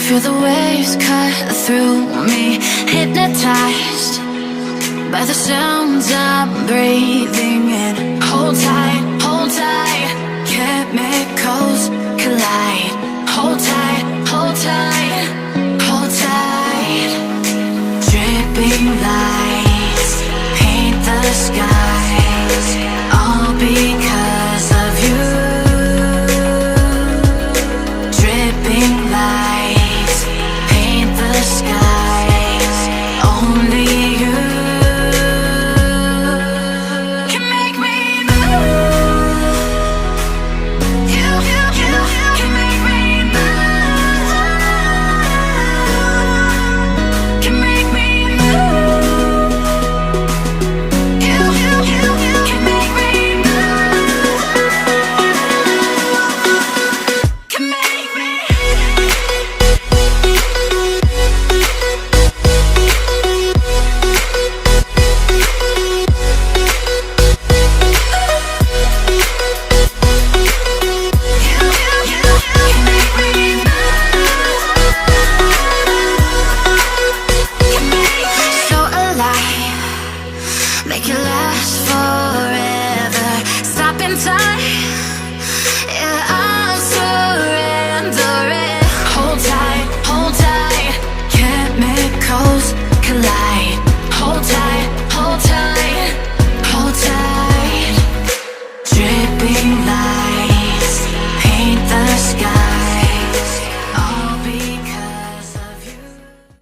Feel the waves cut through me, hypnotized by the sounds I'm breathing in. Hold tight, hold tight, chemicals collide. Hold tight, hold tight, hold tight. Dripping lights paint the skies, all because of you. Dripping lights paint the skies, only you can make me move. You can make me move. Can make me move. You can make me move. Can make me. So alive, make it last forever. Stop in time,